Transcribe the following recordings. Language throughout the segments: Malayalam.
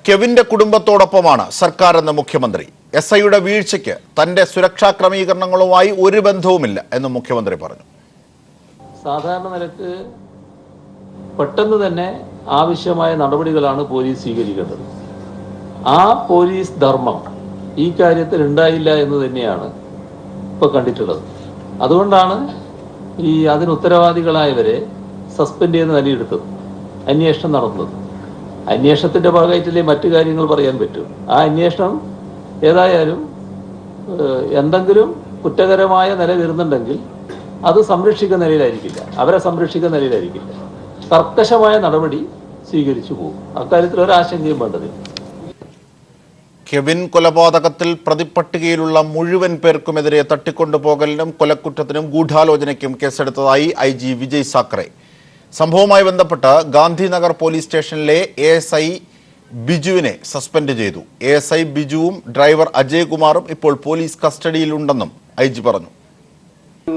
കെവിന്റെ കുടുംബത്തോടൊപ്പമാണ് സർക്കാർ എന്ന മുഖ്യമന്ത്രി. എസ്ഐയുടെ വീഴ്ചയ്ക്ക് തന്റെ സുരക്ഷാ ക്രമീകരണങ്ങളുമായി ഒരു ബന്ധവുമില്ല എന്ന് മുഖ്യമന്ത്രി പറഞ്ഞു. സാധാരണ നിലക്ക് പെട്ടെന്ന് തന്നെ ആവശ്യമായ നടപടികളാണ് പോലീസ് സ്വീകരിക്കേണ്ടത്. ആ പോലീസ് ധർമ്മം ഈ കാര്യത്തിൽ ഉണ്ടായില്ല എന്ന് തന്നെയാണ് ഇപ്പോൾ കണ്ടിട്ടുള്ളത്. അതുകൊണ്ടാണ് അതിന് ഉത്തരവാദികളായവരെ സസ്പെൻഡ് ചെയ്യുന്ന നിലയെടുത്തത്, അന്വേഷണം നടന്നത്. അന്വേഷണത്തിന്റെ ഭാഗമായിട്ടല്ലേ മറ്റു കാര്യങ്ങൾ പറയാൻ പറ്റും. ആ അന്വേഷണം ഏതായാലും എന്തെങ്കിലും കുറ്റകരമായ നില വരുന്നുണ്ടെങ്കിൽ അത് സംരക്ഷിക്കുന്ന നിലയിലായിരിക്കില്ല, അവരെ സംരക്ഷിക്കുന്ന നിലയിലായിരിക്കില്ല. കർക്കശമായ നടപടി സ്വീകരിച്ചു പോകും. അക്കാര്യത്തിൽ ഒരാശങ്കയും വേണ്ടതില്ല. കെവിൻ കൊലപാതകത്തിൽ പ്രതിപ്പട്ടികയിലുള്ള മുഴുവൻ പേർക്കുമെതിരെ തട്ടിക്കൊണ്ടുപോകലിനും കൊലക്കുറ്റത്തിനും ഗൂഢാലോചനയ്ക്കും കേസെടുത്തതായി IG വിജയ് സാക്കറെ. സംഭവവുമായി ബന്ധപ്പെട്ട് ഗാന്ധിനഗർ പോലീസ് സ്റ്റേഷനിലെ ASI ബിജുവിനെ സസ്പെൻഡ് ചെയ്തു. ASI ബിജുവും ഡ്രൈവർ അജയ് കുമാറും ഇപ്പോൾ പോലീസ് കസ്റ്റഡിയിലുണ്ടെന്നും IG പറഞ്ഞു.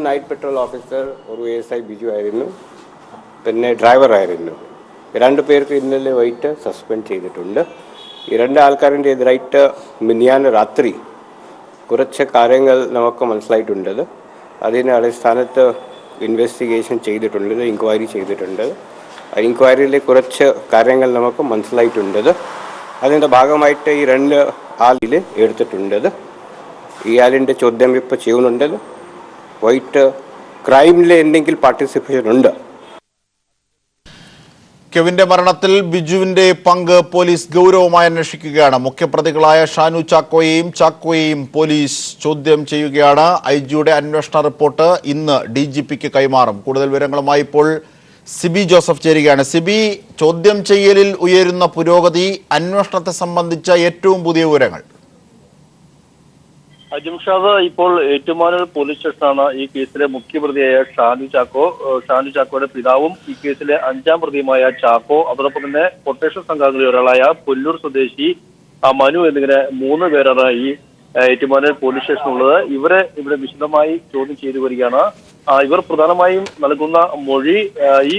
നൈറ്റ് പെട്രോൾ ഓഫീസർ ഒരു ASI ബിജു ആയിരുന്നു, പിന്നെ ഡ്രൈവർ ആയിരുന്നു. രണ്ടു പേർക്ക് ഇന്നലെ വൈകിട്ട് സസ്പെൻഡ് ചെയ്തിട്ടുണ്ട്. ഈ രണ്ട് ആൾക്കാരിൻ്റെ എതിരായിട്ട് മിനിയാന്ന് രാത്രി കുറച്ച് കാര്യങ്ങൾ നമുക്ക് മനസ്സിലായിട്ടുണ്ട്. അതിന് അടിസ്ഥാനത്ത് ഇൻവെസ്റ്റിഗേഷൻ ചെയ്തിട്ടുണ്ട്, ഇൻക്വയറി ചെയ്തിട്ടുണ്ട്. ആ ഇൻക്വയറിയിൽ കുറച്ച് കാര്യങ്ങൾ നമുക്ക് മനസ്സിലായിട്ടുണ്ട്. അതിൻ്റെ ഭാഗമായിട്ട് ഈ രണ്ട് ആളിൽ എടുത്തിട്ടുണ്ട്. ഈ ആളിൻ്റെ ചോദ്യം ഇപ്പോൾ ചെയ്യുന്നുണ്ട്. വൈകിട്ട് ക്രൈമിൽ എന്തെങ്കിലും പാർട്ടിസിപ്പേഷൻ ഉണ്ട്. കെവിന്റെ മരണത്തിൽ ബിജുവിന്റെ പങ്ക് പോലീസ് ഗൗരവമായി അന്വേഷിക്കുകയാണ്. മുഖ്യപ്രതികളായ ഷാനു ചാക്കോയെയും പോലീസ് ചോദ്യം ചെയ്യുകയാണ്. IG അന്വേഷണ റിപ്പോർട്ട് ഇന്ന് DGPക്ക് കൈമാറും. കൂടുതൽ വിവരങ്ങളുമായി ഇപ്പോൾ സിബി ജോസഫ് ചേരുകയാണ്. സിബി, ചോദ്യം ചെയ്യലിൽ ഉയരുന്ന പുരോഗതി, അന്വേഷണത്തെ സംബന്ധിച്ച ഏറ്റവും പുതിയ വിവരങ്ങൾ. ജിംഷാദ്, ഇപ്പോൾ ഏറ്റുമാനൂർ പോലീസ് സ്റ്റേഷനാണ് ഈ കേസിലെ മുഖ്യപ്രതിയായ ഷാനു ചാക്കോയുടെ പിതാവും ഈ കേസിലെ 5ാം പ്രതിയുമായ ചാക്കോ, അതോടൊപ്പം തന്നെ കൊട്ടേഷൻ സംഘങ്ങളിൽ ഒരാളായ പുല്ലൂർ സ്വദേശി മനു എന്നിങ്ങനെ 3 പേരാണ് ഈ ഏറ്റുമാനൂർ പോലീസ് സ്റ്റേഷനുള്ളത്. ഇവരെ ഇവിടെ വിശദമായി ചോദ്യം ചെയ്തു വരികയാണ്. ഇവർ പ്രധാനമായും നൽകുന്ന മൊഴി ഈ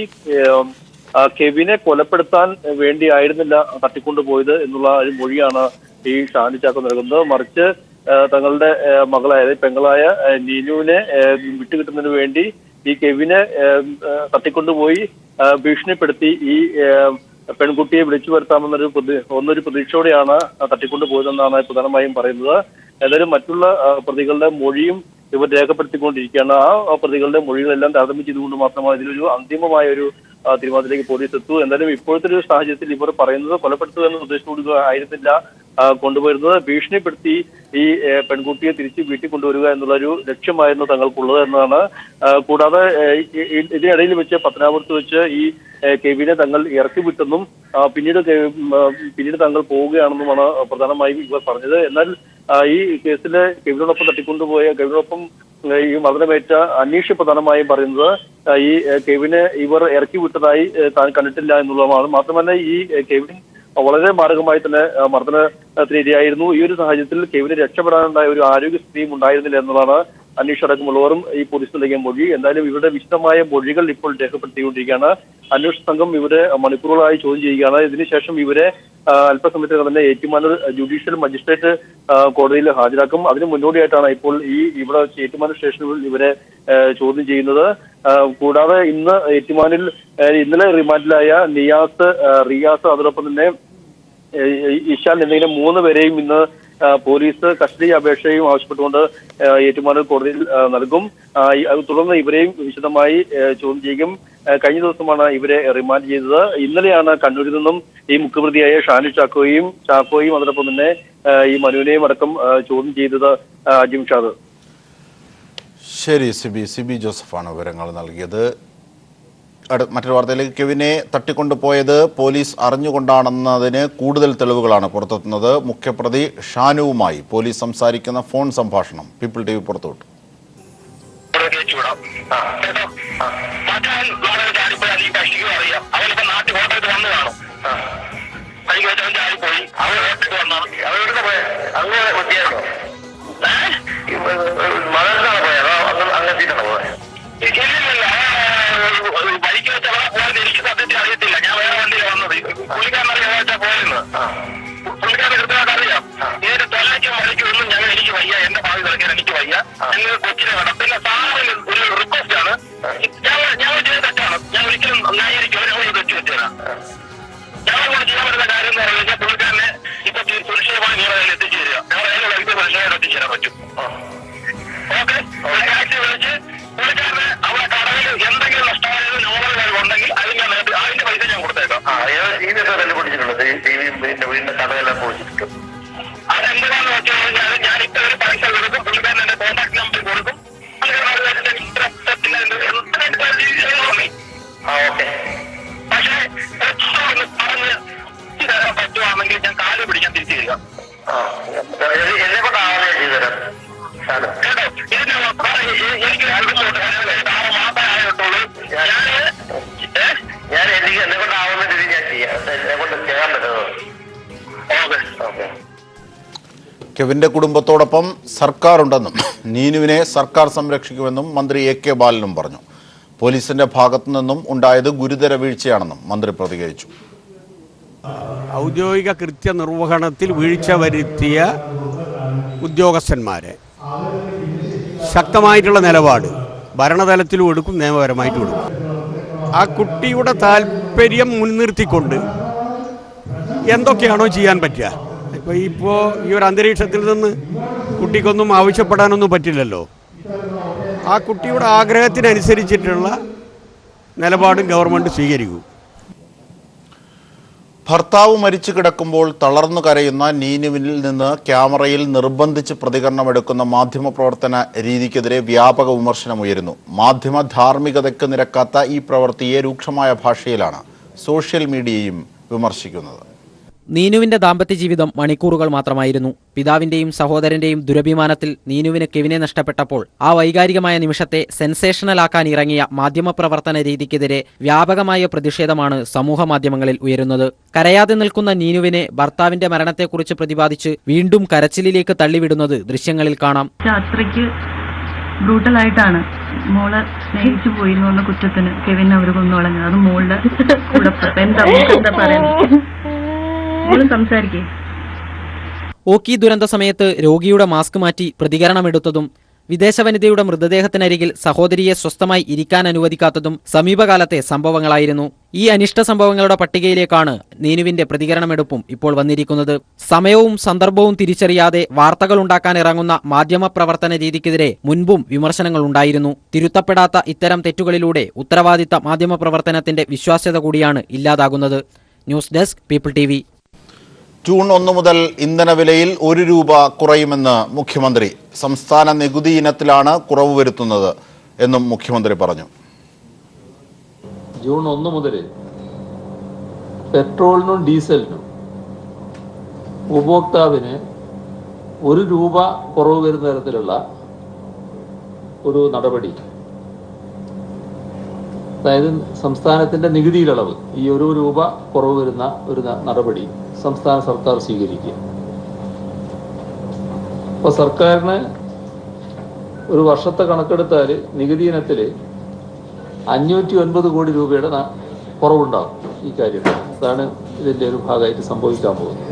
കെവിനെ കൊലപ്പെടുത്താൻ വേണ്ടിയായിരുന്നില്ല തട്ടിക്കൊണ്ടുപോയത് എന്നുള്ള ഒരു മൊഴിയാണ് ഈ ഷാനു ചാക്കോ നൽകുന്നത്. മറിച്ച് തങ്ങളുടെ മകളായ പെങ്ങളായ നീനുവിനെ വിട്ടുകിട്ടുന്നതിന് വേണ്ടി ഈ കെവിനെ തട്ടിക്കൊണ്ടുപോയി ഭീഷണിപ്പെടുത്തി ഈ പെൺകുട്ടിയെ വിളിച്ചു വരുത്താമെന്നൊരു പ്രതീക്ഷയോടെയാണ് തട്ടിക്കൊണ്ടുപോയതെന്നാണ് പ്രധാനമായും പറയുന്നത്. ഏതായാലും മറ്റുള്ള പ്രതികളുടെ മൊഴിയും ഇവർ രേഖപ്പെടുത്തിക്കൊണ്ടിരിക്കുകയാണ്. ആ പ്രതികളുടെ മൊഴികളെല്ലാം താരതമ്യം ചെയ്തുകൊണ്ട് മാത്രമാണ് ഇതിലൊരു അന്തിമമായ ഒരു തീരുമാനത്തിലേക്ക് പോലീസ് എത്തൂ. എന്തായാലും ഇപ്പോഴത്തെ ഒരു സാഹചര്യത്തിൽ ഇവർ പറയുന്നത് കൊലപ്പെടുത്തുക എന്ന ഉദ്ദേശത്തോട് ആയിരുന്നില്ല കൊണ്ടുവരുന്നത്, ഭീഷണിപ്പെടുത്തി ഈ പെൺകുട്ടിയെ തിരിച്ച് വീട്ടിൽ കൊണ്ടുവരിക എന്നുള്ളൊരു ലക്ഷ്യമായിരുന്നു തങ്ങൾക്കുള്ളത് എന്നതാണ്. കൂടാതെ ഇതിനിടയിൽ വെച്ച് പത്തനാപുരത്ത് വെച്ച് ഈ കെവിനെ തങ്ങൾ ഇറക്കി വിട്ടെന്നും പിന്നീട് തങ്ങൾ പോവുകയാണെന്നുമാണ് പ്രധാനമായും ഇവർ പറഞ്ഞത്. എന്നാൽ ഈ കേസിലെ കെവിനോടൊപ്പം ഈ മർദ്ദനമേറ്റ അനീഷ് പ്രധാനമായും പറയുന്നത് ഈ കെവിനെ ഇവർ ഇറക്കി വിട്ടതായി താൻ കണ്ടിട്ടില്ല എന്നുള്ളതാണ്. മാത്രമല്ല ഈ കെവിൻ വളരെ മാരകമായി തന്നെ മർദ്ദനത്തിനിരയായിരുന്നു. ഈ ഒരു സാഹചര്യത്തിൽ കെവിന് രക്ഷപ്പെടാനുണ്ടായ ഒരു ആരോഗ്യസ്ഥിതിയും ഉണ്ടായിരുന്നില്ല എന്നതാണ് അനീഷ് അടക്കമുള്ളവരും ഈ പോലീസ് നൽകിയ മൊഴി. എന്തായാലും ഇവരുടെ വിശദമായ മൊഴികൾ ഇപ്പോൾ രേഖപ്പെടുത്തിക്കൊണ്ടിരിക്കുകയാണ്. അന്വേഷണ സംഘം ഇവരെ മണിക്കൂറുകളായി ചോദ്യം ചെയ്യുകയാണ്. ഇതിനുശേഷം ഇവരെ അല്പസമയത്തിനകം തന്നെ ഏറ്റുമാനൂർ ജുഡീഷ്യൽ മജിസ്ട്രേറ്റ് കോടതിയിൽ ഹാജരാക്കും. അതിന് മുന്നോടിയായിട്ടാണ് ഇപ്പോൾ ഇവിടെ ഏറ്റുമാനൂർ സ്റ്റേഷനിൽ ഇവരെ ചോദ്യം ചെയ്യുന്നത്. കൂടാതെ ഇന്ന് ഏറ്റുമാനൂരിൽ ഇന്നലെ റിമാൻഡിലായ റിയാസ് അതോടൊപ്പം തന്നെ ഇഷാൻ എന്നിങ്ങനെ 3 പേരെയും ഇന്ന് പോലീസ് കസ്റ്റഡി അപേക്ഷയും ആവശ്യപ്പെട്ടുകൊണ്ട് ഏറ്റുമാനൂർ കോടതിയിൽ നൽകും. തുടർന്ന് ഇവരെയും വിശദമായി ചോദ്യം ചെയ്യും. കഴിഞ്ഞ ദിവസമാണ് ഇവരെ റിമാൻഡ് ചെയ്തത്. ഇന്നലെയാണ് കണ്ണൂരിൽ നിന്നും ഈ മുഖ്യപ്രതിയായ ഷാനു ചാക്കോയും അതോടൊപ്പം തന്നെ ഈ മനുവിനെയും അടക്കം ചോദ്യം ചെയ്തത്. ജിംഷാദ്. ശരി, സിബി ജോസഫാണ് വിവരങ്ങൾ നൽകിയത്. മറ്റൊരു വാർത്തയിലേക്ക്, കെവിനെ തട്ടിക്കൊണ്ടുപോയത് പോലീസ് അറിഞ്ഞുകൊണ്ടാണെന്നതിന് കൂടുതൽ തെളിവുകളാണ് പുറത്തെത്തുന്നത്. മുഖ്യപ്രതി ഷാനുവുമായി പോലീസ് സംസാരിക്കുന്ന ഫോൺ സംഭാഷണം പീപ്പിൾ TV പുറത്തുവിട്ടു. എനിക്ക് സത്യത്തിൽ അറിയത്തില്ല. ഞാൻ വേറെ വണ്ടിയിലാണ് വന്നത്. പുള്ളിക്കാരനറിയാ പോയെന്ന് ശരിയാകണം. പിന്നെ സാറിന് ഒരു റിക്വസ്റ്റ് ആണ്, ഞാൻ ചെയ്ത തെറ്റാണ്, ഞാൻ ഒരിക്കലും ന്യായീകരിക്കും, അവരെ തെറ്റ് പറ്റിയതാണ്. ഞങ്ങളെ കൊണ്ട് ചെയ്യാൻ പറ്റുന്ന കാര്യം എന്ന് പറഞ്ഞു കഴിഞ്ഞാൽ പുള്ളിക്കാരനെ ഇപ്പൊ സുരക്ഷിതമായി നിങ്ങളെ എത്തിച്ചേരുക, ഞങ്ങൾ അതിന്റെ വഴിക്ക് സുരക്ഷിതമായിട്ട് എത്തിച്ചേരാൻ പറ്റും. ഓക്കെ, ടാക്സി വിളിച്ച് പുള്ളിക്കാരന് അവിടെ കടയിൽ എന്തെങ്കിലും നഷ്ടമായത് നോവൽ ഉണ്ടെങ്കിൽ അതിന്റെ പൈസ ഞാൻ കൊടുത്തേക്കാം. വീടിന്റെ കടയെല്ലാം പൊളിച്ചിട്ടു. അതെന്താണെന്ന് വെച്ച് കഴിഞ്ഞാൽ ഞാനിപ്പോ ഒരു പൈസ കൊടുക്കും, പുള്ളിക്കാരൻ എന്റെ കോൺടാക്ട് നമ്പർ കൊടുക്കും. പക്ഷേ പറഞ്ഞ് തരാൻ പറ്റുവാണെങ്കിൽ ഞാൻ കാല് പിടിക്കാൻ തിരിച്ചു തരിക. എന്നെ കൊണ്ടാവാതെ ചെയ്തു തരാം കേട്ടോ. ഇതിന്റെ എനിക്ക് മാത്രമേ ആയിട്ടുള്ളൂ. ഞാൻ എനിക്ക് എന്നെ കൊണ്ടാവുന്ന രീതി ഞാൻ ചെയ്യാം, എന്നെ കൊണ്ട് ചെയ്യാൻ പറ്റുമോ? Okay okay. കെവിന്റെ കുടുംബത്തോടൊപ്പം സർക്കാരുണ്ടെന്നും നീനുവിനെ സർക്കാർ സംരക്ഷിക്കുമെന്നും മന്ത്രി AK ബാലനും പറഞ്ഞു. പോലീസിന്റെ ഭാഗത്തു നിന്നും ഉണ്ടായത് ഗുരുതര വീഴ്ചയാണെന്നും മന്ത്രി പ്രതികരിച്ചു. ഔദ്യോഗിക കൃത്യനിർവഹണത്തിൽ വീഴ്ച വരുത്തിയ ഉദ്യോഗസ്ഥന്മാരെ ശക്തമായിട്ടുള്ള നിലപാട് ഭരണതലത്തിലും എടുക്കും, നിയമപരമായിട്ടും എടുക്കും. ആ കുട്ടിയുടെ താല്പര്യം മുൻനിർത്തിക്കൊണ്ട് എന്തൊക്കെയാണോ ചെയ്യാൻ പറ്റുക. ഇപ്പോൾ ഈ ഒരു അന്തരീക്ഷത്തിൽ നിന്ന് കുട്ടിക്കൊന്നും ആവശ്യപ്പെടാനൊന്നും പറ്റില്ലല്ലോ. ആ കുട്ടിയുടെ ആഗ്രഹത്തിനനുസരിച്ചിട്ടുള്ള നിലപാടും ഗവൺമെൻറ് സ്വീകരിക്കും. ഭർത്താവ് മരിച്ചു കിടക്കുമ്പോൾ തളർന്നു കരയുന്ന നീനുവിൽ നിന്ന് ക്യാമറയിൽ നിർബന്ധിച്ച് പ്രതികരണമെടുക്കുന്ന മാധ്യമപ്രവർത്തന രീതിക്കെതിരെ വ്യാപക വിമർശനമുയരുന്നു. മാധ്യമ ധാർമ്മികതയ്ക്ക് നിരക്കാത്ത ഈ പ്രവൃത്തിയെ രൂക്ഷമായ ഭാഷയിലാണ് സോഷ്യൽ മീഡിയയും വിമർശിക്കുന്നത്. നീനുവിന്റെ ദാമ്പത്യ ജീവിതം മണിക്കൂറുകൾ മാത്രമായിരുന്നു. പിതാവിന്റെയും സഹോദരന്റെയും ദുരഭിമാനത്തിൽ നീനുവിന് കെവിനെ നഷ്ടപ്പെട്ടപ്പോൾ ആ വൈകാരികമായ നിമിഷത്തെ സെൻസേഷണലാക്കാൻ ഇറങ്ങിയ മാധ്യമപ്രവർത്തന രീതിക്കെതിരെ വ്യാപകമായ പ്രതിഷേധമാണ് സമൂഹമാധ്യമങ്ങളിൽ ഉയരുന്നത്. കരയാതെ നിൽക്കുന്ന നീനുവിനെ ഭർത്താവിന്റെ മരണത്തെക്കുറിച്ച് പ്രതിപാദിച്ച് വീണ്ടും കരച്ചിലിലേക്ക് തള്ളിവിടുന്നത് ദൃശ്യങ്ങളിൽ കാണാം. അത്രയ്ക്ക് ബ്രൂട്ടലായിട്ടാണ് മോളെ സ്നേഹിച്ചു പോയിരുന്നു എന്ന കുറ്റത്തിന് കെവിൻ അവർ കൊന്നുകളഞ്ഞത്. അത് മോളുടെ കൂടെ എന്താ പറയുന്നത്? സംസാരിക്കേ. ഓക്കി ദുരന്ത സമയത്ത് രോഗിയുടെ മാസ്ക് മാറ്റി പ്രതികരണമെടുത്തതും വിദേശ വനിതയുടെ മൃതദേഹത്തിനരികിൽ സഹോദരിയെ സ്വസ്ഥമായി ഇരിക്കാൻ അനുവദിക്കാത്തതും സമീപകാലത്തെ സംഭവങ്ങളായിരുന്നു. ഈ അനിഷ്ട സംഭവങ്ങളുടെ പട്ടികയിലേക്കാണ് നീനുവിന്റെ പ്രതികരണമെടുപ്പും ഇപ്പോൾ വന്നിരിക്കുന്നത്. സമയവും സന്ദർഭവും തിരിച്ചറിയാതെ വാർത്തകൾ ഉണ്ടാക്കാൻ ഇറങ്ങുന്ന മാധ്യമപ്രവർത്തന രീതിക്കെതിരെ മുൻപും വിമർശനങ്ങൾ ഉണ്ടായിരുന്നു. തിരുത്തപ്പെടാത്ത ഇത്തരം തെറ്റുകളിലൂടെ ഉത്തരവാദിത്ത മാധ്യമപ്രവർത്തനത്തിന്റെ വിശ്വാസ്യത കൂടിയാണ് ഇല്ലാതാകുന്നത്. News desk people TV. June 1 മുതൽ ഇന്ധനവിലയിൽ ₹1 കുറയുമെന്ന് മുഖ്യമന്ത്രി. സംസ്ഥാന നികുതി ഇനത്തിലാണ് കുറവ് വരുത്തുന്നത് എന്നും മുഖ്യമന്ത്രി പറഞ്ഞു. ജൂൺ 1 മുതൽ പെട്രോളിനും ഡീസലിനും ഉപഭോക്താവിന് ₹1 കുറവ് വരുന്ന തരത്തിലുള്ള ഒരു നടപടി, അതായത് സംസ്ഥാനത്തിന്റെ നികുതിയിലളവ് ഈ ₹1 കുറവ് വരുന്ന ഒരു നടപടി സംസ്ഥാന സർക്കാർ സ്വീകരിക്കുക. അപ്പോൾ സർക്കാരിന് ഒരു വർഷത്തെ കണക്കെടുത്താൽ നികുതി ഇനത്തിൽ 509 കോടി രൂപയുടെ കുറവുണ്ടാകും ഈ കാര്യത്തിൽ. അതാണ് ഇതിൻ്റെ ഒരു ഭാഗമായിട്ട് സംഭവിക്കാൻ പോകുന്നത്.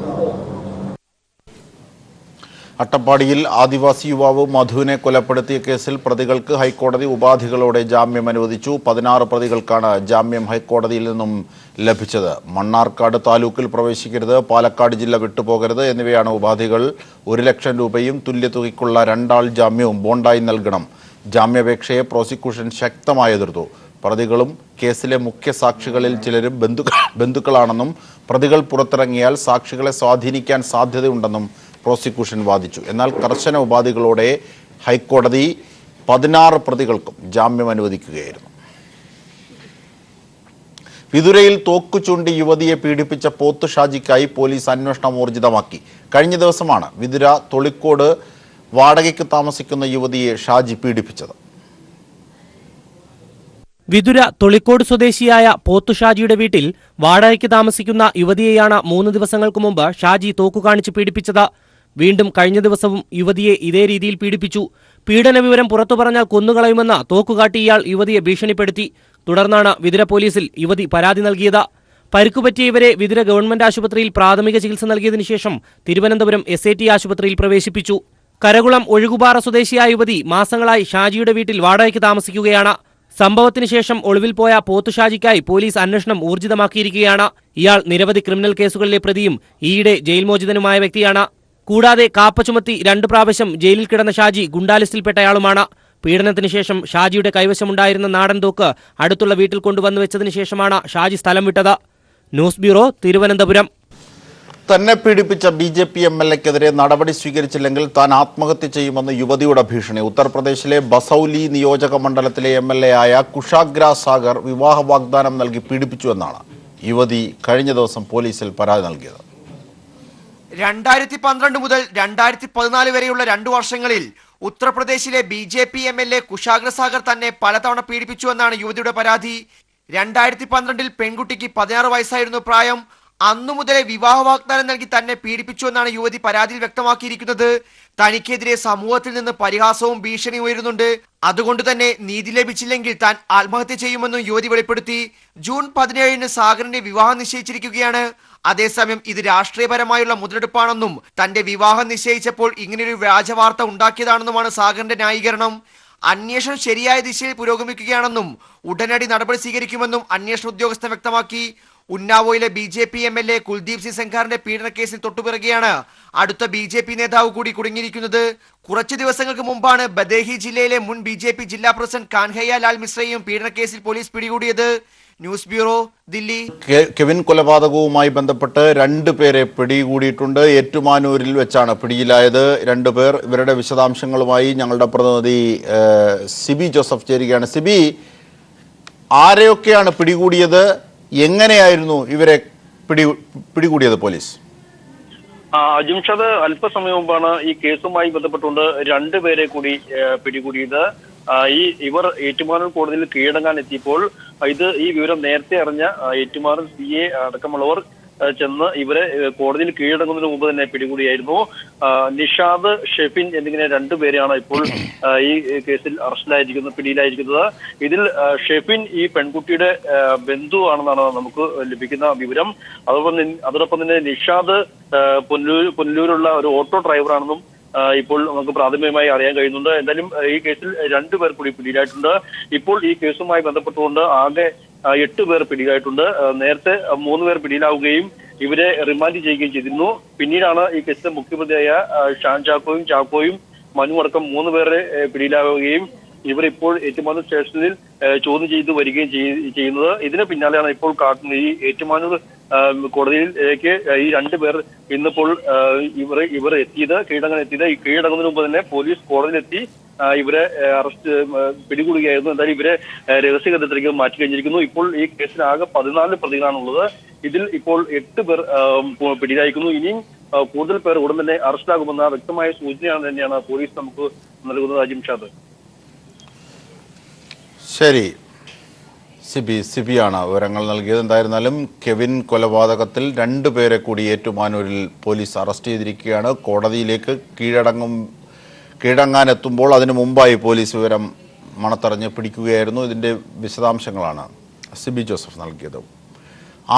അട്ടപ്പാടിയിൽ ആദിവാസി യുവാവ് മധുവിനെ കൊലപ്പെടുത്തിയ കേസിൽ പ്രതികൾക്ക് ഹൈക്കോടതി ഉപാധികളോടെ ജാമ്യം അനുവദിച്ചു. 16 പ്രതികൾക്കാണ് ജാമ്യം ഹൈക്കോടതിയിൽ നിന്നും ലഭിച്ചത്. മണ്ണാർക്കാട് താലൂക്കിൽ പ്രവേശിക്കരുത്, പാലക്കാട് ജില്ല വിട്ടുപോകരുത് എന്നിവയാണ് ഉപാധികൾ. 1 ലക്ഷം രൂപയും തുല്യതുകയ്ക്കുള്ള 2 ആൾ ജാമ്യവും ബോണ്ടായി നൽകണം. ജാമ്യാപേക്ഷയെ പ്രോസിക്യൂഷൻ ശക്തമായി എതിർത്തു. പ്രതികളും കേസിലെ മുഖ്യ സാക്ഷികളിൽ ചിലരും ബന്ധുക്കളാണെന്നും പ്രതികൾ പുറത്തിറങ്ങിയാൽ സാക്ഷികളെ സ്വാധീനിക്കാൻ സാധ്യതയുണ്ടെന്നും പ്രോസിക്യൂഷൻ വാദിച്ചു. എന്നാൽ കർശന ഉപാധികളോടെ ഹൈക്കോടതി 16 പ്രതികൾക്കും ജാമ്യം അനുവദിക്കുകയായിരുന്നു. വിതുരയിൽ തോക്കു ചൂണ്ടി യുവതിയെ പീഡിപ്പിച്ച പോത്ത് ഷാജിക്കായി പോലീസ് അന്വേഷണം ഊർജിതമാക്കി. കഴിഞ്ഞ ദിവസമാണ് വിതുര തൊളിക്കോട് വാടകയ്ക്ക് താമസിക്കുന്ന യുവതിയെ ഷാജി പീഡിപ്പിച്ചത്. വിതുര തൊളിക്കോട് സ്വദേശിയായ പോത്തു ഷാജിയുടെ വീട്ടിൽ വാടകയ്ക്ക് താമസിക്കുന്ന യുവതിയെയാണ് 3 ദിവസങ്ങൾക്ക് മുമ്പ് ഷാജി തോക്കു കാണിച്ച് പീഡിപ്പിച്ചത്. വീണ്ടും കഴിഞ്ഞ ദിവസവും യുവതിയെ ഇതേ രീതിയിൽ പീഡിപ്പിച്ചു. പീഡന വിവരം പുറത്തു പറഞ്ഞാൽ കൊന്നുകളയുമെന്ന് തോക്കുകാട്ടി ഇയാൾ യുവതിയെ ഭീഷണിപ്പെടുത്തി. തുടർന്നാണ് വിതുര പോലീസിൽ യുവതി പരാതി നൽകിയത്. പരിക്കുപറ്റിയ ഇവരെ വിതുര ഗവൺമെന്റ് ആശുപത്രിയിൽ പ്രാഥമിക ചികിത്സ നൽകിയതിനു ശേഷം തിരുവനന്തപുരം SAT ആശുപത്രിയിൽ പ്രവേശിപ്പിച്ചു. കരകുളം ഒഴുകുപാറ സ്വദേശിയായ യുവതി മാസങ്ങളായി ഷാജിയുടെ വീട്ടിൽ വാടകയ്ക്ക് താമസിക്കുകയാണ്. സംഭവത്തിന് ശേഷം ഒളിവിൽ പോയ പോത്തു ഷാജിക്കായി പോലീസ് അന്വേഷണം ഊർജിതമാക്കിയിരിക്കുകയാണ്. ഇയാൾ നിരവധി ക്രിമിനൽ കേസുകളിലെ പ്രതിയും ഈയിടെ ജയിൽ മോചിതനുമായ വ്യക്തിയാണ്. കൂടാതെ കാപ്പ ചുമത്തി 2 പ്രാവശ്യം ജയിലിൽ കിടന്ന ഷാജി ഗുണ്ടാലിസ്റ്റിൽപ്പെട്ടയാളുമാണ്. പീഡനത്തിന് ശേഷം ഷാജിയുടെ കൈവശമുണ്ടായിരുന്ന നാടൻ തോക്ക് അടുത്തുള്ള വീട്ടിൽ കൊണ്ടുവന്നു വെച്ചതിന് ശേഷമാണ് ഷാജി സ്ഥലം വിട്ടത്. News bureau, Thiruvananthapuram. തന്നെ പീഡിപ്പിച്ച BJP MLA-ക്കെതിരെ നടപടി സ്വീകരിച്ചില്ലെങ്കിൽ താൻ ആത്മഹത്യ ചെയ്യുമെന്ന് യുവതിയുടെ ഭീഷണി. ഉത്തർപ്രദേശിലെ ബസൌലി നിയോജക മണ്ഡലത്തിലെ MLA ആയ കുഷാഗ്ര സാഗർ വിവാഹ വാഗ്ദാനം നൽകി പീഡിപ്പിച്ചുവെന്നാണ് യുവതി കഴിഞ്ഞ ദിവസം പോലീസിൽ പരാതി നൽകിയത്. 2012 മുതൽ 2014 വരെയുള്ള 2 വർഷങ്ങളിൽ ഉത്തർപ്രദേശിലെ BJP MLA കുഷാഗ്ര സാഗർ തന്നെ പലതവണ പീഡിപ്പിച്ചുവെന്നാണ് യുവതിയുടെ പരാതി. 2012-ൽ പെൺകുട്ടിക്ക് 16 വയസ്സായിരുന്നു പ്രായം. അന്നു മുതലേ വിവാഹ വാഗ്ദാനം നൽകി തന്നെ പീഡിപ്പിച്ചുവെന്നാണ് യുവതി പരാതിയിൽ വ്യക്തമാക്കിയിരിക്കുന്നത്. തനിക്കെതിരെ സമൂഹത്തിൽ നിന്ന് പരിഹാസവും ഭീഷണിയും ഉയരുന്നുണ്ട്. അതുകൊണ്ട് തന്നെ നീതി ലഭിച്ചില്ലെങ്കിൽ താൻ ആത്മഹത്യ ചെയ്യുമെന്നും യുവതി വെളിപ്പെടുത്തി. ജൂൺ 17-ന് സാഗറിന്റെ വിവാഹം നിശ്ചയിച്ചിരിക്കുകയാണ്. അതേസമയം ഇത് രാഷ്ട്രീയപരമായുള്ള മുതലെടുപ്പാണെന്നും തന്റെ വിവാഹം നിശ്ചയിച്ചപ്പോൾ ഇങ്ങനെയൊരു വ്യാജ വാർത്ത ഉണ്ടാക്കിയതാണെന്നുമാണ് സാഗറിന്റെ ന്യായീകരണം. അന്വേഷണം ശരിയായ ദിശയിൽ പുരോഗമിക്കുകയാണെന്നും ഉടനടി നടപടി സ്വീകരിക്കുമെന്നും അന്വേഷണ ഉദ്യോഗസ്ഥൻ വ്യക്തമാക്കി. ഉന്നാവോയിലെ BJP MLA കുൽദീപ് സിംഗ് സെങ്കാറിന്റെ പീഡനക്കേസിൽ തൊട്ടുപിറകെയാണ് അടുത്ത BJP നേതാവ് കൂടി കുടുങ്ങിയിരിക്കുന്നത്. കുറച്ചു ദിവസങ്ങൾക്ക് മുമ്പാണ് ബദേഹി ജില്ലയിലെ മുൻ BJP ജില്ലാ പ്രസിഡന്റ് കാൻഹയ്യ ലാൽ മിശ്രയും പീഡനക്കേസിൽ പോലീസ് പിടികൂടിയത്. News bureau, Delhi. കെവിൻ കൊലപാതകവുമായി ബന്ധപ്പെട്ട് 2 പേരെ പിടികൂടിയിട്ടുണ്ട്. ഏറ്റുമാനൂരിൽ വെച്ചാണ് പിടിയിലായത് 2 പേർ. ഇവരുടെ വിശദാംശങ്ങളുമായി ഞങ്ങളുടെ പ്രതിനിധി സിബി ജോസഫ് ചേരുകയാണ്. സിബി, ആരെയൊക്കെയാണ് പിടികൂടിയത്? എങ്ങനെയായിരുന്നു ഇവരെ പിടികൂടിയത് പോലീസ്? അജിംഷാദ്, അല്പസമയം മുമ്പാണ് ഈ കേസുമായി ബന്ധപ്പെട്ടുകൊണ്ട് 2 പേരെ കൂടി പിടികൂടിയത്. ഇവർ ഏറ്റുമാനൂർ കോടതിയിൽ കീഴടങ്ങാൻ എത്തിയപ്പോൾ ഈ വിവരം നേരത്തെ അറിഞ്ഞ ഏറ്റുമാനൂർ CA അടക്കമുള്ളവർ ചെന്ന് ഇവരെ കോടതിയിൽ കീഴടങ്ങുന്നതിന് മുമ്പ് തന്നെ പിടികൂടിയായിരുന്നു. നിഷാദ്, ഷെഫിൻ എന്നിങ്ങനെ 2 പേരെയാണ് ഇപ്പോൾ ഈ കേസിൽ പിടിയിലായിരിക്കുന്നത്. ഇതിൽ ഷെഫിൻ ഈ പെൺകുട്ടിയുടെ ബന്ധു ആണെന്നാണ് നമുക്ക് ലഭിക്കുന്ന വിവരം. അതോടൊപ്പം തന്നെ നിഷാദ് പുനലൂരുള്ള ഒരു ഓട്ടോ ഡ്രൈവറാണെന്നും ഇപ്പോൾ നമുക്ക് പ്രാഥമികമായി അറിയാൻ കഴിയുന്നുണ്ട്. എന്തായാലും ഈ കേസിൽ 2 പേർ കൂടി പിടിയിലായിട്ടുണ്ട്. ഇപ്പോൾ ഈ കേസുമായി ബന്ധപ്പെട്ടുകൊണ്ട് ആകെ 8 പേർ പിടിയിലായിട്ടുണ്ട്. നേരത്തെ 3 പേർ പിടിയിലാവുകയും ഇവരെ റിമാൻഡ് ചെയ്യുകയും ചെയ്തിരുന്നു. പിന്നീടാണ് ഈ കേസിലെ മുഖ്യപ്രതിയായ ഷാൻ ചാക്കോയും മനു അടക്കം 3 പേരെ പിടിയിലാവുകയും ഇവർ ഇപ്പോൾ ഏറ്റുമാനൂർ സ്റ്റേഷനിൽ ചോദ്യം ചെയ്തു വരികയും ചെയ്യുന്നത്. ഇതിന് പിന്നാലെയാണ് ഇപ്പോൾ ഈ ഏറ്റുമാനൂർ കോടതിയിലേക്ക് ഈ 2 പേർ ഇന്നിപ്പോൾ ഇവർ എത്തിയത്, കീഴടങ്ങാനെത്തിയത്. ഈ കീഴടങ്ങുന്നതിന് മുമ്പ് തന്നെ പോലീസ് കോടതിയിലെത്തി ഇവരെ പിടികൂടുകയായിരുന്നു. എന്തായാലും ഇവരെ രഹസ്യകേന്ദ്രത്തിലേക്ക് മാറ്റി കഴിഞ്ഞിരിക്കുന്നു. ഇപ്പോൾ ഈ കേസിൽ ആകെ 14 പ്രതികളാണുള്ളത്. ഇതിൽ ഇപ്പോൾ 8 പേർ പിടിയിലായിരിക്കുന്നു. ഇനിയും കൂടുതൽ പേർ ഉടൻ തന്നെ അറസ്റ്റിലാകുമെന്ന വ്യക്തമായ സൂചനയാണ് തന്നെയാണ് പോലീസ് നമുക്ക് നൽകുന്നത്. അജിംഷാദ്. ശരി, സിബിയാണ് വിവരങ്ങൾ നൽകിയത്. എന്തായിരുന്നാലും കെവിൻ കൊലപാതകത്തിൽ 2 പേരെ കൂടി ഏറ്റുമാനൂരിൽ പോലീസ് അറസ്റ്റ് ചെയ്തിരിക്കുകയാണ്. കോടതിയിലേക്ക് കീഴടങ്ങാനെത്തുമ്പോൾ അതിനു മുമ്പായി പോലീസ് വിവരം മണത്തറിഞ്ഞ് പിടിക്കുകയായിരുന്നു. ഇതിൻ്റെ വിശദാംശങ്ങളാണ് സിബി ജോസഫ് നൽകിയത്.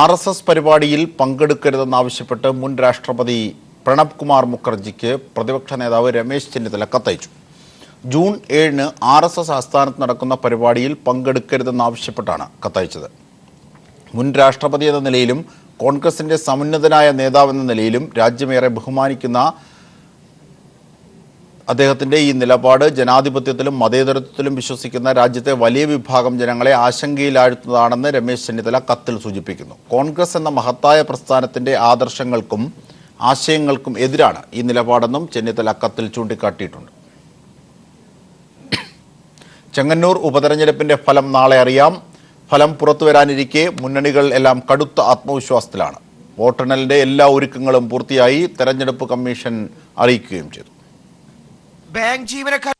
RSS പരിപാടിയിൽ പങ്കെടുക്കരുതെന്നാവശ്യപ്പെട്ട് മുൻ രാഷ്ട്രപതി പ്രണബ് കുമാർ മുഖർജിക്ക് പ്രതിപക്ഷ നേതാവ് രമേശ് ചെന്നിത്തല കത്തയച്ചു. ജൂൺ 7-ന് RSS ആസ്ഥാനത്ത് നടക്കുന്ന പരിപാടിയിൽ പങ്കെടുക്കരുതെന്നാവശ്യപ്പെട്ടാണ് കത്തയച്ചത്. മുൻ രാഷ്ട്രപതി എന്ന നിലയിലും കോൺഗ്രസിൻ്റെ സമുന്നതനായ നേതാവെന്ന നിലയിലും രാജ്യമേറെ ബഹുമാനിക്കുന്ന അദ്ദേഹത്തിൻ്റെ ഈ നിലപാട് ജനാധിപത്യത്തിലും മതേതരത്വത്തിലും വിശ്വസിക്കുന്ന രാജ്യത്തെ വലിയ വിഭാഗം ജനങ്ങളെ ആശങ്കയിലാഴ്ത്തുന്നതാണെന്ന് രമേശ് ചെന്നിത്തല കത്തിൽ സൂചിപ്പിക്കുന്നു. കോൺഗ്രസ് എന്ന മഹത്തായ പ്രസ്ഥാനത്തിൻ്റെ ആദർശങ്ങൾക്കും ആശയങ്ങൾക്കും എതിരാണ് ഈ നിലപാടെന്നും ചെന്നിത്തല കത്തിൽ ചൂണ്ടിക്കാട്ടിയിട്ടുണ്ട്. ചെങ്ങന്നൂർ ഉപതെരഞ്ഞെടുപ്പിന്റെ ഫലം നാളെ അറിയാം. ഫലം പുറത്തുവരാനിരിക്കെ മുന്നണികൾ എല്ലാം കടുത്ത ആത്മവിശ്വാസത്തിലാണ്. വോട്ടെണ്ണലിന്റെ എല്ലാ ഒരുക്കങ്ങളും പൂർത്തിയായി തെരഞ്ഞെടുപ്പ് കമ്മീഷൻ അറിയിക്കുകയും ചെയ്തു. ബാങ്ക് ജീവനക്കാർ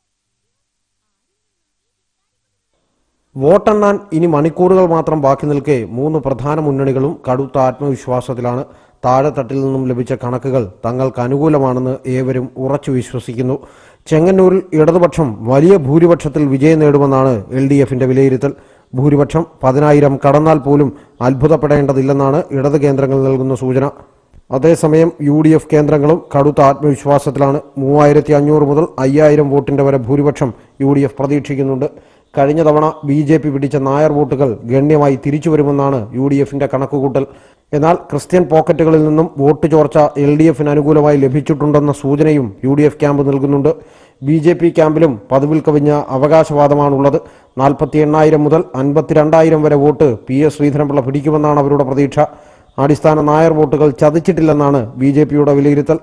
വോട്ടെണ്ണാൻ ഇനി മണിക്കൂറുകൾ മാത്രം ബാക്കി നിൽക്കെ 3 പ്രധാന മുന്നണികളും കടുത്ത ആത്മവിശ്വാസത്തിലാണ്. താഴെത്തട്ടിൽ നിന്നും ലഭിച്ച കണക്കുകൾ തങ്ങൾക്ക് അനുകൂലമാണെന്ന് ഏവരും ഉറച്ചു വിശ്വസിക്കുന്നു. ചെങ്ങന്നൂരിൽ ഇടതുപക്ഷം വലിയ ഭൂരിപക്ഷത്തിൽ വിജയം നേടുമെന്നാണ് LDFന്റെ വിലയിരുത്തൽ. ഭൂരിപക്ഷം 10,000 കടന്നാൽ പോലും അത്ഭുതപ്പെടേണ്ടതില്ലെന്നാണ് ഇടത് കേന്ദ്രങ്ങൾ നൽകുന്ന സൂചന. അതേസമയം UDF കേന്ദ്രങ്ങളും കടുത്ത ആത്മവിശ്വാസത്തിലാണ്. 3500 മുതൽ 5000 വോട്ടിന്റെ വരെ ഭൂരിപക്ഷം UDF പ്രതീക്ഷിക്കുന്നുണ്ട്. കഴിഞ്ഞ തവണ BJP പിടിച്ച നായർ വോട്ടുകൾ ഗണ്യമായി തിരിച്ചുവരുമെന്നാണ് UDFന്റെ കണക്കുകൂട്ടൽ. എന്നാൽ ക്രിസ്ത്യൻ പോക്കറ്റുകളിൽ നിന്നും വോട്ട് ചോർച്ച LDFന് അനുകൂലമായി ലഭിച്ചിട്ടുണ്ടെന്ന സൂചനയും UDF ക്യാമ്പ് നൽകുന്നുണ്ട്. BJP ക്യാമ്പിലും പതിവിൽ കവിഞ്ഞ അവകാശവാദമാണുള്ളത്. 48,000 മുതൽ 52,000 വരെ വോട്ട് PS ശ്രീധരൻപിള്ള പിടിക്കുമെന്നാണ് അവരുടെ പ്രതീക്ഷ. അടിസ്ഥാന നായർ വോട്ടുകൾ ചതിച്ചിട്ടില്ലെന്നാണ് BJPയുടെ വിലയിരുത്തൽ.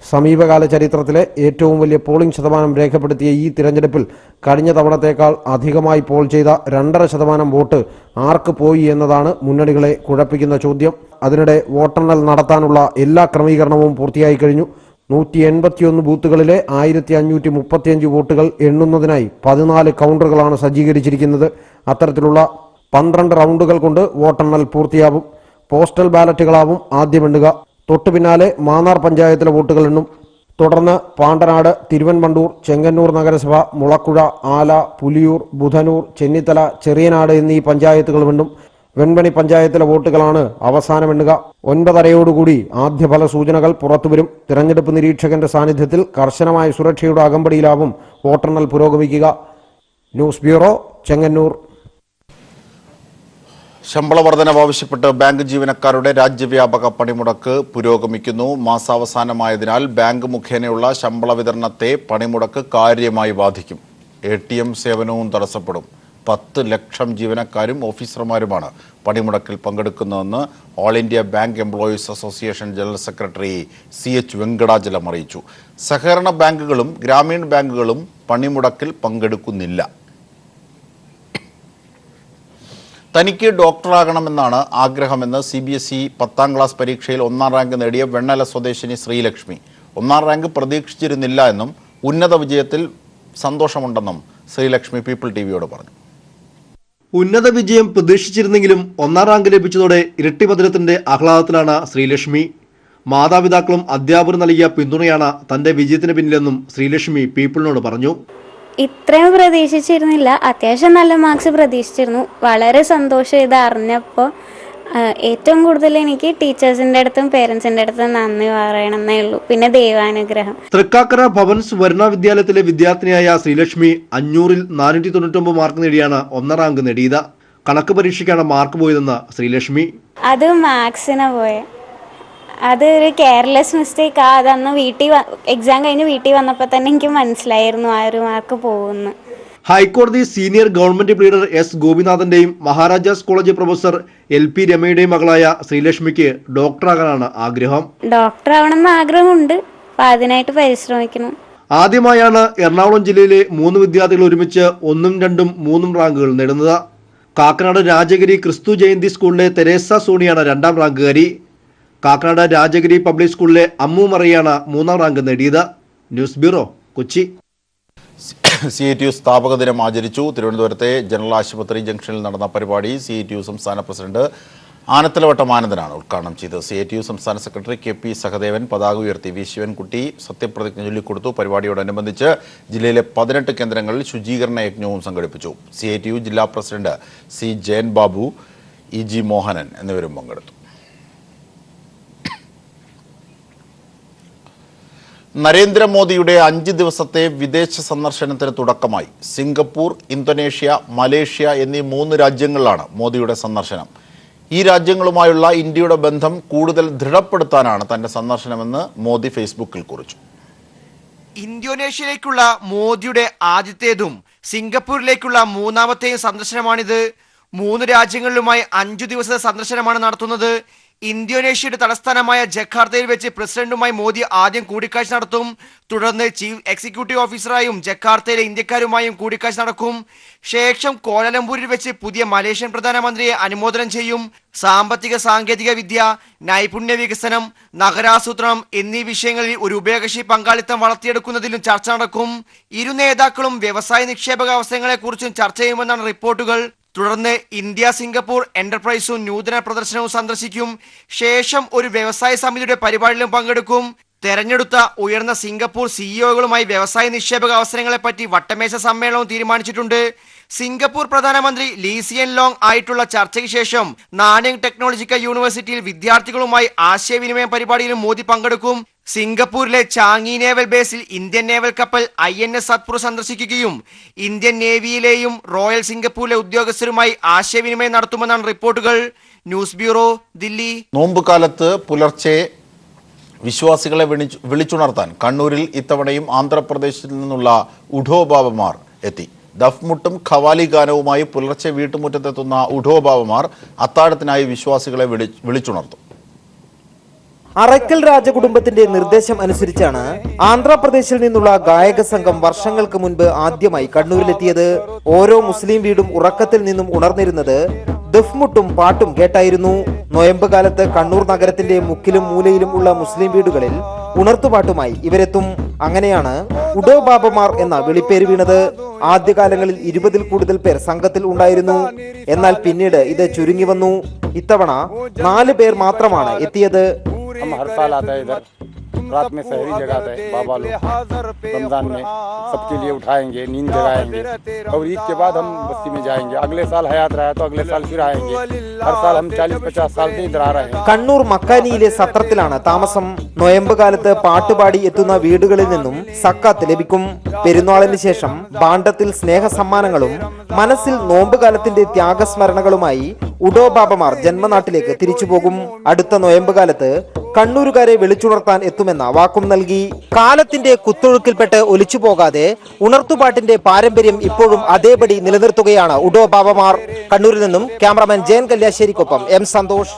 സമീപകാല ചരിത്രത്തിലെ ഏറ്റവും വലിയ പോളിംഗ് ശതമാനം രേഖപ്പെടുത്തിയ ഈ തിരഞ്ഞെടുപ്പിൽ കഴിഞ്ഞ തവണത്തേക്കാൾ അധികമായി പോൾ ചെയ്ത 2.5% വോട്ട് ആർക്ക് പോയി എന്നതാണ് മുന്നണികളെ കുഴപ്പിക്കുന്ന ചോദ്യം. അതിനിടെ വോട്ടെണ്ണൽ നടത്താനുള്ള എല്ലാ ക്രമീകരണവും പൂർത്തിയായി കഴിഞ്ഞു. 181 ബൂത്തുകളിലെ 1535 വോട്ടുകൾ എണ്ണുന്നതിനായി 14 കൗണ്ടറുകളാണ് സജ്ജീകരിച്ചിരിക്കുന്നത്. അത്തരത്തിലുള്ള 12 റൗണ്ടുകൾ കൊണ്ട് വോട്ടെണ്ണൽ പൂർത്തിയാവും. പോസ്റ്റൽ ബാലറ്റുകളാവും ആദ്യം എണ്ണുക. തൊട്ടു പിന്നാലെ മാന്നാർ പഞ്ചായത്തിലെ വോട്ടുകൾ എണ്ണും. തുടർന്ന് പാണ്ടനാട്, തിരുവൻവണ്ടൂർ, ചെങ്ങന്നൂർ നഗരസഭ, മുളക്കുഴ, ആല, പുലിയൂർ, ബുധനൂർ, ചെന്നിത്തല, ചെറിയനാട് എന്നീ പഞ്ചായത്തുകൾ എണ്ണും. വെൺമണി പഞ്ചായത്തിലെ വോട്ടുകളാണ് അവസാനം എണ്ണുക. 9:30 ആദ്യ ഫല സൂചനകൾ പുറത്തുവരും. തിരഞ്ഞെടുപ്പ് നിരീക്ഷകന്റെ സാന്നിധ്യത്തിൽ കർശനമായ സുരക്ഷയുടെ അകമ്പടിയിലാവും വോട്ടെണ്ണൽ പുരോഗമിക്കുക. News bureau, Chengannur. ശമ്പള വർധനവ് ആവശ്യപ്പെട്ട് ബാങ്ക് ജീവനക്കാരുടെ രാജ്യവ്യാപക പണിമുടക്ക് പുരോഗമിക്കുന്നു. മാസാവസാനമായതിനാൽ ബാങ്ക് മുഖേനയുള്ള ശമ്പള വിതരണത്തെ പണിമുടക്ക് കാര്യമായി ബാധിക്കും. ATM സേവനവും തടസ്സപ്പെടും. 10 ലക്ഷം ജീവനക്കാരും ഓഫീസർമാരുമാണ് പണിമുടക്കിൽ പങ്കെടുക്കുന്നതെന്ന് all India bank employees association general secretary CH Venkatachalam അറിയിച്ചു. സഹകരണ ബാങ്കുകളും ഗ്രാമീൺ ബാങ്കുകളും പണിമുടക്കിൽ പങ്കെടുക്കുന്നില്ല. തനിക്ക് ഡോക്ടറാകണമെന്നാണ് ആഗ്രഹമെന്ന് CBSE 10ാം ക്ലാസ് പരീക്ഷയിൽ 1ാം റാങ്ക് നേടിയ വെണ്ണല സ്വദേശിനി ശ്രീലക്ഷ്മി. 1ാം റാങ്ക് പ്രതീക്ഷിച്ചിരുന്നില്ല എന്നും ഉന്നത വിജയത്തിൽ സന്തോഷമുണ്ടെന്നും ശ്രീലക്ഷ്മി പീപ്പിൾ TVയോട് പറഞ്ഞു. ഉന്നത വിജയം പ്രതീക്ഷിച്ചിരുന്നെങ്കിലും 1ാം റാങ്ക് ലഭിച്ചതോടെ ഇരട്ടി മധുരത്തിന്റെ ആഹ്ലാദത്തിലാണ് ശ്രീലക്ഷ്മി. മാതാപിതാക്കളും അധ്യാപകരും നൽകിയ പിന്തുണയാണ് തന്റെ വിജയത്തിന് പിന്നിലെന്നും ശ്രീലക്ഷ്മി പീപ്പിളിനോട് പറഞ്ഞു. ഇത്രയും പ്രതീക്ഷിച്ചിരുന്നില്ല. അത്യാവശ്യം നല്ല മാർക്സ് പ്രതീക്ഷിച്ചിരുന്നു. വളരെ സന്തോഷം ഇത് അറിഞ്ഞപ്പോൾ. ഏറ്റവും കൂടുതൽ എനിക്ക് ടീച്ചേഴ്സിന്റെ അടുത്തും പേരൻസിന്റെ അടുത്തും നന്ദി പറയണമെന്നേ ഉള്ളൂ. പിന്നെ ദൈവാനുഗ്രഹം. തൃക്കാക്കര ഭവൻസ് വരുണ വിദ്യാലയത്തിലെ വിദ്യാർത്ഥിനിയായ ശ്രീലക്ഷ്മി 500-ൽ 499 മാർക്ക് നേടിയാണ് 1ാം റാങ്ക് നേടിയത്. കണക്ക് പരീക്ഷയ്ക്കാണ് മാർക്ക് പോയതെന്ന് ശ്രീലക്ഷ്മി. അത് മാത്സിനാ പോയെ. അതൊരു കെയർലെസ് മിസ്റ്റേക്ക്. അതന്ന് എക്സാം കഴിഞ്ഞ് വീട്ടിൽ വന്നപ്പോൾ തന്നെ എനിക്ക് മനസ്സിലായിരുന്നു ആ ഒരു മാർക്ക് പോകുന്നു. ഹൈക്കോടതി സീനിയർ ഗവൺമെന്റ് പ്ലീഡർ S ഗോപിനാഥന്റെയും മഹാരാജാസ് കോളേജ് പ്രൊഫസർ LP രമയുടെയും മകളായ ശ്രീലക്ഷ്മിക്ക് ഡോക്ടറാകാനാണ് ആഗ്രഹം. ഡോക്ടറാവണമെന്ന് ആഗ്രഹമുണ്ട്. അപ്പം അതിനായിട്ട് പരിശ്രമിക്കണം. ആദ്യമായാണ് എറണാകുളം ജില്ലയിലെ 3 വിദ്യാർത്ഥികൾ ഒരുമിച്ച് 1ഉം 2ഉം 3ഉം റാങ്കുകൾ നേടുന്നത്. കാക്കനാട് രാജഗിരി ക്രിസ്തു ജയന്തി സ്കൂളിലെ തെരേസ സോണിയാണ് 2ാം റാങ്കുകാരി. കാക്കനാട് രാജഗിരി പബ്ലിക് സ്കൂളിലെ അമ്മു മറിയാണ് 3ാം റാങ്ക് നേടിയത്. News bureau, Kochi. CITU സ്ഥാപക ദിനം ആചരിച്ചു. തിരുവനന്തപുരത്തെ ജനറൽ ആശുപത്രി ജംഗ്ഷനിൽ നടന്ന പരിപാടി CITU സംസ്ഥാന പ്രസിഡന്റ് ആനത്തലവട്ടം ആനന്ദനാണ് ഉദ്ഘാടനം ചെയ്തത്. CITU സംസ്ഥാന സെക്രട്ടറി KP സഹദേവൻ പതാക ഉയർത്തി. V ശിവൻകുട്ടി സത്യപ്രതിജ്ഞ ചൊല്ലിക്കൊടുത്തു. പരിപാടിയോടനുബന്ധിച്ച് ജില്ലയിലെ 18 കേന്ദ്രങ്ങളിൽ ശുചീകരണ യജ്ഞവും സംഘടിപ്പിച്ചു. CITU ജില്ലാ president C Jayan Babu, EG Mohanan എന്നിവരും പങ്കെടുത്തു. നരേന്ദ്രമോദിയുടെ 5 ദിവസത്തെ വിദേശ സന്ദർശനത്തിന് തുടക്കമായി. സിംഗപ്പൂർ, ഇന്തോനേഷ്യ, മലേഷ്യ എന്നീ 3 രാജ്യങ്ങളിലാണ് മോദിയുടെ സന്ദർശനം. ഈ രാജ്യങ്ങളുമായുള്ള ഇന്ത്യയുടെ ബന്ധം കൂടുതൽ ദൃഢപ്പെടുത്താനാണ് തന്റെ സന്ദർശനമെന്ന് മോദി ഫേസ്ബുക്കിൽ കുറിച്ചു. ഇന്തോനേഷ്യയിലേക്കുള്ള മോദിയുടെ ആദ്യത്തേതും സിംഗപ്പൂരിലേക്കുള്ള 3ാമത്തെയും സന്ദർശനമാണിത്. 3 രാജ്യങ്ങളിലുമായി 5 ദിവസത്തെ സന്ദർശനമാണ് നടത്തുന്നത്. ഇന്തോനേഷ്യയുടെ തലസ്ഥാനമായ ജക്കാർത്തയിൽ വെച്ച് പ്രസിഡന്റുമായി മോദി ആദ്യം കൂടിക്കാഴ്ച നടത്തും. തുടർന്ന് ചീഫ് എക്സിക്യൂട്ടീവ് ഓഫീസറായും ജക്കാർത്തയിലെ ഇന്ത്യക്കാരുമായും കൂടിക്കാഴ്ച നടക്കും. ശേഷം കോലാലംപൂരിൽ വെച്ച് പുതിയ മലേഷ്യൻ പ്രധാനമന്ത്രിയെ അനുമോദനം ചെയ്യും. സാമ്പത്തിക സാങ്കേതിക വിദ്യ, നൈപുണ്യ വികസനം, നഗരാസൂത്രണം എന്നീ വിഷയങ്ങളിൽ ഒരു ഉഭയകക്ഷി പങ്കാളിത്തം വളർത്തിയെടുക്കുന്നതിലും ചർച്ച നടക്കും. ഇരു നേതാക്കളും വ്യവസായ നിക്ഷേപക അവസരങ്ങളെക്കുറിച്ചും ചർച്ച ചെയ്യുമെന്നാണ് റിപ്പോർട്ടുകൾ. തുടർന്ന് ഇന്ത്യ സിംഗപ്പൂർ എന്റർപ്രൈസും നൂതന പ്രദർശനവും സന്ദർശിക്കും. ശേഷം ഒരു വ്യവസായ സമിതിയുടെ പരിപാടിയിലും പങ്കെടുക്കും. തെരഞ്ഞെടുത്ത ഉയർന്ന സിംഗപ്പൂർ സിഇഒകളുമായി വ്യവസായ നിക്ഷേപക അവസരങ്ങളെപ്പറ്റി വട്ടമേശ സമ്മേളനവും തീരുമാനിച്ചിട്ടുണ്ട്. സിംഗപ്പൂർ പ്രധാനമന്ത്രി ലീ സിയൻ ലോങ് ആയിട്ടുള്ള ചർച്ചയ്ക്ക് ശേഷം നാനിങ് ടെക്നോളജിക്കൽ യൂണിവേഴ്സിറ്റിയിൽ വിദ്യാർത്ഥികളുമായി ആശയവിനിമയ പരിപാടിയിലും മോദി പങ്കെടുക്കും. സിംഗപ്പൂരിലെ ചാങ്ങി നേവൽ ബേസിൽ ഇന്ത്യൻ നേവൽ കപ്പൽ INS സത്പുർ സന്ദർശിക്കുകയും ഇന്ത്യൻ നേവിയിലെയും റോയൽ സിംഗപ്പൂരിലെ ഉദ്യോഗസ്ഥരുമായി ആശയവിനിമയം നടത്തുമെന്നാണ് റിപ്പോർട്ടുകൾ. News bureau, Delhi. നോമ്പുകാലത്ത് പുലർച്ചെ വിശ്വാസികളെ വിളിച്ചുണർത്താൻ കണ്ണൂരിൽ ഇത്തവണയും ആന്ധ്രാപ്രദേശിൽ നിന്നുള്ള ഉഠോബാബമാർ എത്തി. ദഫ്മുട്ടും ഖവാലി ഗാനവുമായി പുലർച്ചെ വീട്ടുമുറ്റത്തെത്തുന്ന ഉഠോബാബമാർ അത്താഴത്തിനായി വിശ്വാസികളെ വിളിച്ചുണർത്തും. അറയ്ക്കൽ രാജകുടുംബത്തിന്റെ നിർദ്ദേശം അനുസരിച്ചാണ് ആന്ധ്രാപ്രദേശിൽ നിന്നുള്ള ഗായക സംഘം വർഷങ്ങൾക്ക് മുൻപ് ആദ്യമായി കണ്ണൂരിലെത്തിയത്. ഓരോ മുസ്ലിം വീടും ഉറക്കത്തിൽ നിന്നും ഉണർന്നിരുന്നത് ദഫ്മുട്ടും പാട്ടും കേട്ടായിരുന്നു. നോയമ്പ് കാലത്ത് കണ്ണൂർ നഗരത്തിന്റെ മുക്കിലും മൂലയിലും ഉള്ള മുസ്ലിം വീടുകളിൽ ഉണർത്തുപാട്ടുമായി ഇവരെത്തും. അങ്ങനെയാണ് ഉഠോബാബമാർ എന്ന വിളിപ്പേര് വീണത്. ആദ്യകാലങ്ങളിൽ 20-ൽ കൂടുതൽ പേർ സംഘത്തിൽ ഉണ്ടായിരുന്നു. എന്നാൽ പിന്നീട് ഇത് ചുരുങ്ങി വന്നു. ഇത്തവണ 4 പേർ മാത്രമാണ് എത്തിയത്. हम हर साल आता है इधर, रात में शहरी जगाते हैं बाबा लोग, रमजान में सबके लिए उठाएंगे, नींद जगाएंगे और ईद के बाद हम बस्ती में जाएंगे. अगले साल हयात रहा तो अगले साल फिर आएंगे. हर साल हम 40-50 साल से इधर आ रहे हैं. കണ്ണൂർ മക്കാനിയിലെ സത്രത്തിലാണ് താമസം. നോയമ്പ് കാലത്ത് പാട്ടുപാടി എത്തുന്ന വീടുകളിൽ നിന്നും സക്കാത്ത് ലഭിക്കും. പെരുന്നാളിന് ശേഷം ഭാണ്ഡത്തിൽ സ്നേഹ സമ്മാനങ്ങളും മനസ്സിൽ നോമ്പ് കാലത്തിന്റെ ത്യാഗസ്മരണകളുമായി ഉഠോബാബമാർ ജന്മനാട്ടിലേക്ക് തിരിച്ചുപോകും. അടുത്ത നോയമ്പ് കാലത്ത് കണ്ണൂരുകാരെ വിളിച്ചുണർത്താൻ എത്തുമെന്ന വാക്കും നൽകി. കാലത്തിന്റെ കുത്തൊഴുക്കിൽപ്പെട്ട് ഒലിച്ചു പോകാതെ ഉണർത്തുപാട്ടിന്റെ പാരമ്പര്യം ഇപ്പോഴും അതേപടി നിലനിർത്തുകയാണ് ഉഠോബാബമാർ. കണ്ണൂരിൽ നിന്നും ക്യാമറാമാൻ ജയൻ കല്യാശ്ശേരിക്കൊപ്പം M. സന്തോഷ്.